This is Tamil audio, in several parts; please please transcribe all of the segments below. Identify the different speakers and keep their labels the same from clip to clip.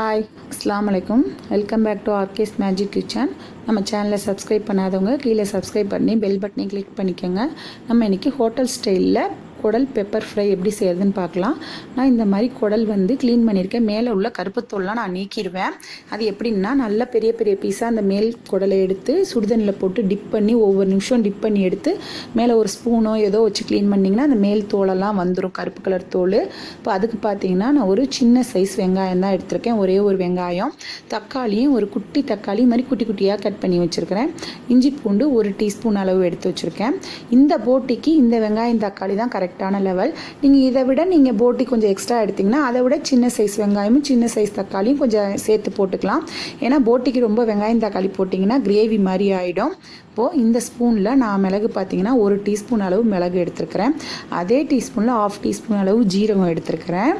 Speaker 1: ஹாய், அஸ்ஸலாமு அலைக்கும். Welcome back to RK's magic kitchen. நம்ம சேனலை சப்ஸ்கிரைப் பண்ணாதவங்க கீழே சப்ஸ்கிரைப் பண்ணி பெல் பட்டனை கிளிக் பண்ணிக்கோங்க. நம்ம இன்றைக்கி ஹோட்டல் ஸ்டைலில் குடல் பெப்பர் ஃப்ரை எப்படி செய்கிறதுன்னு பார்க்கலாம். நான் இந்த மாதிரி குடல் க்ளீன் பண்ணியிருக்கேன். மேலே உள்ள கருப்புத்தோல்லாம் நான் நீக்கிடுவேன். அது எப்படின்னா நல்ல பெரிய பெரிய பீஸாக அந்த மேல் குடலை எடுத்து சுடுதண்ணில் போட்டு டிப் பண்ணி ஒவ்வொரு நிமிஷம் டிப் பண்ணி எடுத்து மேலே ஒரு ஸ்பூனோ ஏதோ வச்சு க்ளீன் பண்ணிங்கன்னா அந்த மேல் தோலெல்லாம் வந்துடும், கருப்பு கலர் தோல். இப்போ அதுக்கு பார்த்தீங்கன்னா நான் ஒரு சின்ன சைஸ் வெங்காயம் தான் எடுத்திருக்கேன். ஒரே ஒரு வெங்காயம், தக்காளியும் ஒரு குட்டி தக்காளி மாதிரி குட்டி குட்டியாக கட் பண்ணி வச்சுருக்கிறேன். இஞ்சி பூண்டு ஒரு டீஸ்பூன் அளவு எடுத்து வச்சுருக்கேன். இந்த போட்டிக்கு இந்த வெங்காயம் தக்காளி தான் கரெக்டான லெவல். நீங்கள் இதை விட நீங்கள் போட்டி கொஞ்சம் எக்ஸ்ட்ரா எடுத்திங்கன்னா அதை விட சின்ன சைஸ் வெங்காயமும் சின்ன சைஸ் தக்காளியும் கொஞ்சம் சேர்த்து போட்டுக்கலாம். ஏன்னா போட்டிக்கு ரொம்ப வெங்காயம் தக்காளி போட்டிங்கன்னா கிரேவி மாதிரி ஆகிடும். இப்போது இந்த ஸ்பூனில் நான் மிளகு பார்த்திங்கன்னா ஒரு டீஸ்பூன் அளவு மிளகு எடுத்துருக்கிறேன். அதே டீஸ்பூனில் 1/2 டீஸ்பூன் அளவு ஜீரகம் எடுத்துருக்கிறேன்.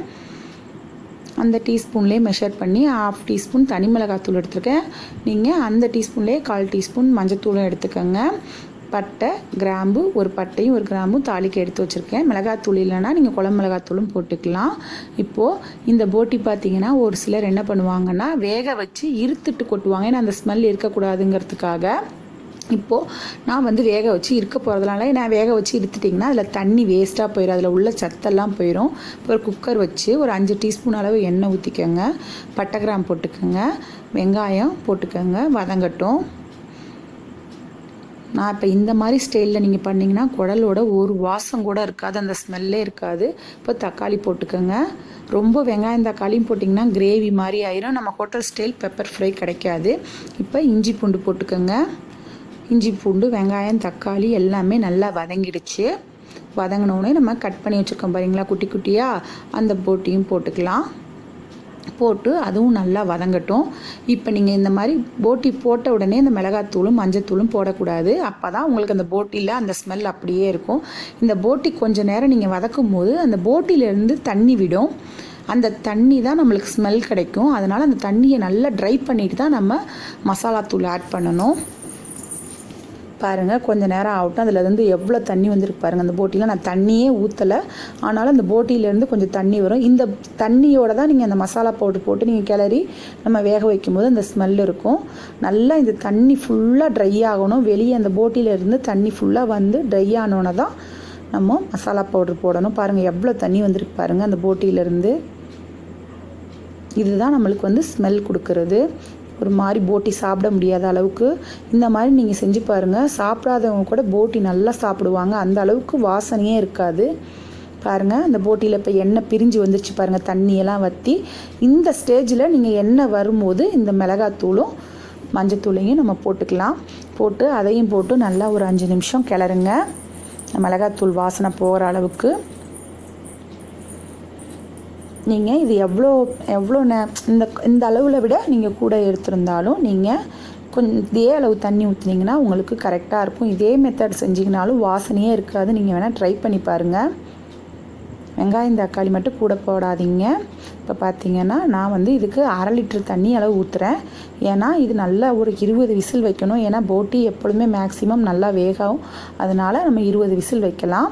Speaker 1: அந்த டீஸ்பூன்லேயே மெஷர் பண்ணி 1/2 டீஸ்பூன் தனி மிளகாத்தூள் எடுத்துருக்கேன். நீங்கள் அந்த டீஸ்பூன்லேயே 1/4 டீஸ்பூன் மஞ்சத்தூளும் எடுத்துக்கோங்க. பட்டை, கிராம்பு, ஒரு பட்டையும் ஒரு கிராம்பும் தாளிக்க எடுத்து வச்சுருக்கேன். மிளகாத்தூள் இல்லைன்னா நீங்கள் குழம்பு மிளகாத்தூளும் போட்டுக்கலாம். இப்போது இந்த போட்டி பார்த்திங்கன்னா ஒரு சிலர் என்ன பண்ணுவாங்கன்னா வேக வச்சு இருத்துட்டு கொட்டுவாங்க. ஏன்னா அந்த ஸ்மெல் இருக்கக்கூடாதுங்கிறதுக்காக. இப்போது நான் வேக வச்சு இருக்க போகிறதுனால நான் வேக வச்சு இருத்துட்டிங்கன்னா அதில் தண்ணி வேஸ்ட்டாக போயிடும், அதில் உள்ள சத்தெல்லாம் போயிடும். இப்போ ஒரு குக்கர் வச்சு ஒரு 5 டீஸ்பூன் அளவு எண்ணெய் ஊற்றிக்கோங்க. பட்டை கிராம்பு போட்டுக்கோங்க. வெங்காயம் போட்டுக்கோங்க, வதங்கட்டும். நான் இப்போ இந்த மாதிரி ஸ்டைலில் நீங்கள் பண்ணிங்கன்னா குடலோட ஒரு வாசம் கூட இருக்காது, அந்த ஸ்மெல்லே இருக்காது. இப்போ தக்காளி போட்டுக்கோங்க. ரொம்ப வெங்காயம் தக்காளியும் போட்டிங்கன்னா கிரேவி மாதிரி ஆயிரும், நம்ம ஹோட்டல் ஸ்டைல் பெப்பர் ஃப்ரை கிடைக்காது. இப்போ இஞ்சி பூண்டு போட்டுக்கோங்க. இஞ்சி பூண்டு, வெங்காயம், தக்காளி எல்லாமே நல்லா வதங்கிடுச்சு. வதங்கினோடனே நம்ம கட் பண்ணி வச்சுருக்கோம் பாருங்களா குட்டி குட்டியாக, அந்த போட்டியும் போட்டுக்கலாம். போட்டு அதுவும் நல்லா வதங்கட்டும். இப்போ நீங்கள் இந்த மாதிரி போட்டி போட்ட உடனே இந்த மிளகாத்தூளும் மஞ்சத்தூளும் போடக்கூடாது. அப்போ தான் உங்களுக்கு அந்த போட்டியில் அந்த ஸ்மெல் அப்படியே இருக்கும். இந்த போட்டி கொஞ்சம் நேரம் நீங்கள் வதக்கும் போது அந்த போட்டியிலேருந்து தண்ணி விடும். அந்த தண்ணி தான் நம்மளுக்கு ஸ்மெல் கிடைக்கும். அதனால் அந்த தண்ணியை நல்லா ட்ரை பண்ணிட்டு தான் நம்ம மசாலாத்தூள் ஆட் பண்ணணும். பாருங்கள், கொஞ்சம் நேரம் ஆகட்டும். அதில் எவ்வளோ தண்ணி வந்துருக்கு பாருங்கள். அந்த போட்டியில் நான் தண்ணியே ஊற்றலை, ஆனாலும் அந்த போட்டியிலேருந்து கொஞ்சம் தண்ணி வரும். இந்த தண்ணியோடு தான் நீங்கள் அந்த மசாலா பவுடர் போட்டு நீங்கள் கிளறி நம்ம வேக வைக்கும்போது அந்த ஸ்மெல் இருக்கும். நல்லா இந்த தண்ணி ஃபுல்லாக ட்ரை ஆகணும். வெளியே அந்த போட்டியிலேருந்து தண்ணி ஃபுல்லாக ட்ரை ஆனோன்னு தான் நம்ம மசாலா பவுடர் போடணும். பாருங்கள் எவ்வளோ தண்ணி வந்திருக்கு பாருங்கள் அந்த போட்டியிலேருந்து. இதுதான் நம்மளுக்கு ஸ்மெல் கொடுக்கறது. ஒரு மாதிரி போட்டி சாப்பிட முடியாத அளவுக்கு இந்த மாதிரி நீங்கள் செஞ்சு பாருங்கள். சாப்பிடாதவங்க கூட போட்டி நல்லா சாப்பிடுவாங்க, அந்த அளவுக்கு வாசனையே இருக்காது. பாருங்கள், அந்த போட்டியில் இப்போ எண்ணெய் பிரிஞ்சு வந்துருச்சு பாருங்கள், தண்ணியெல்லாம் வற்றி. இந்த ஸ்டேஜில் நீங்கள் எண்ணெய் வரும்போது இந்த மிளகாத்தூளும் மஞ்சத்தூளையும் நம்ம போட்டுக்கலாம். போட்டு அதையும் போட்டு நல்லா ஒரு 5 நிமிஷம் கிளறுங்க, மிளகாத்தூள் வாசனை போகிற அளவுக்கு. நீங்கள் இது எவ்வளோ இந்த அளவில் விட நீங்கள் கூட எடுத்திருந்தாலும் நீங்கள் கொஞ்சம் இதே அளவு தண்ணி ஊற்றினீங்கன்னா உங்களுக்கு கரெக்டாக இருக்கும். இதே மெத்தட் செஞ்சிங்கனாலும் வாசனையே இருக்காது. நீங்கள் வேணால் ட்ரை பண்ணி பாருங்கள். வெங்காயம் தக்காளி மட்டும் கூட போடாதீங்க. இப்போ பார்த்தீங்கன்னா நான் இதுக்கு 1/2 லிட்டர் தண்ணி அளவு ஊற்றுறேன். ஏன்னா இது நல்லா ஒரு 20 விசில் வைக்கணும். ஏன்னா போட்டி எப்பொழுதுமே மேக்ஸிமம் நல்லா வேகும். அதனால் நம்ம 20 விசில் வைக்கலாம்.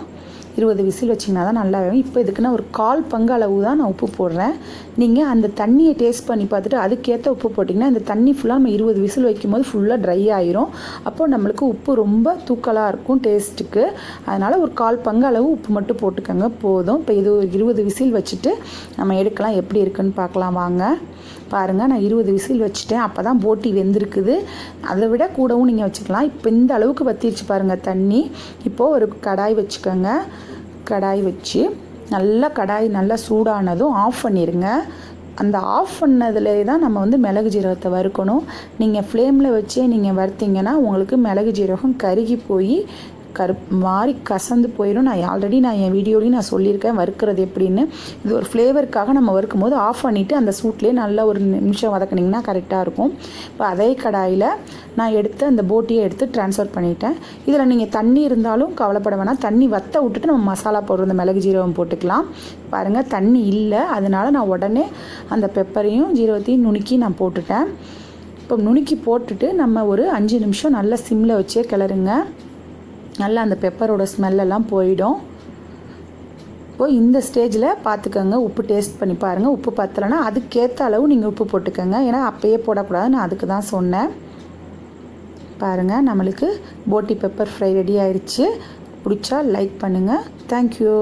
Speaker 1: 20 விசில் வச்சிங்கன்னா தான் நல்லா வேகும். இப்போ இதுக்கு நான் ஒரு 1/4 பங்கு அளவு தான் நான் உப்பு போடுறேன். நீங்கள் அந்த தண்ணியை டேஸ்ட் பண்ணி பார்த்துட்டு அதுக்கேற்ற உப்பு போட்டிங்கன்னா இந்த தண்ணி ஃபுல்லாக நம்ம 20 விசில் வைக்கும்போது ஃபுல்லாக ட்ரை ஆயிரும். அப்போது நம்மளுக்கு உப்பு ரொம்ப தூக்கலாக இருக்கும் டேஸ்ட்டுக்கு. அதனால் ஒரு 1/4 பங்கு அளவு உப்பு மட்டும் போட்டுக்கோங்க, போதும். இப்போ இது ஒரு 20 விசில் வச்சுட்டு நம்ம எடுக்கலாம். எப்படி இருக்குன்னு பார்க்கலாம் வாங்க. பாருங்கள், நான் 20 விசில் வச்சுட்டேன். அப்போ தான் போட்டி வெந்திருக்குது. அதை விட கூடவும் நீங்கள் வச்சுக்கலாம். இப்போ இந்த அளவுக்கு வற்றிடுச்சு பாருங்கள் தண்ணி. இப்போது ஒரு கடாய் வச்சுக்கோங்க. கடாய் வச்சு கடாய் நல்லா சூடானதும் ஆஃப் பண்ணிடுங்க. அந்த ஆஃப் பண்ணதிலே தான் நம்ம மிளகு ஜீரகத்தை வறுக்கணும். நீங்கள் ஃப்ளேமில் வச்சே நீங்கள் வறுத்தீங்கன்னா உங்களுக்கு மிளகு ஜீரகம் கருகி போய் மாதிரி கசந்து போயிடும். ஆல்ரெடி என் வீடியோலையும் நான் சொல்லியிருக்கேன் வறுக்கிறது எப்படின்னு. இது ஒரு ஃப்ளேவருக்காக நம்ம வறுக்கும் போது ஆஃப் பண்ணிவிட்டு அந்த சூட்லேயே நல்லா ஒரு நிமிஷம் வதக்கினிங்கன்னா கரெக்டாக இருக்கும். இப்போ அதே கடாயில் நான் அந்த போட்டியை எடுத்து ட்ரான்ஸ்ஃபர் பண்ணிட்டேன். இதில் நீங்கள் தண்ணி இருந்தாலும் கவலைப்பட வேணாம். தண்ணி வற்ற விட்டுட்டு நம்ம மசாலா போடுற அந்த மிளகு ஜீரகம் போட்டுக்கலாம். பாருங்கள், தண்ணி இல்லை, அதனால் நான் உடனே அந்த பெப்பரையும் ஜீரகத்தையும் நுணுக்கி நான் போட்டுட்டேன். இப்போ நுணுக்கி போட்டுட்டு நம்ம ஒரு 5 நிமிஷம் நல்லா சிம்மில் வச்சே கிளறுங்க. நல்லா அந்த பெப்பரோட ஸ்மெல்லெல்லாம் போயிடும். இப்போது இந்த ஸ்டேஜில் பார்த்துக்கோங்க, உப்பு டேஸ்ட் பண்ணி பாருங்கள். உப்பு பத்தலைன்னா அதுக்கேற்ற அளவு நீங்கள் உப்பு போட்டுக்கோங்க. ஏன்னா அப்பயே போடக்கூடாது, நான் அதுக்கு தான் சொன்னேன். பாருங்கள், நம்மளுக்கு போட்டி பெப்பர் ஃப்ரை ரெடி ஆயிடுச்சு. பிடிச்சா லைக் பண்ணுங்கள். தேங்க்யூ.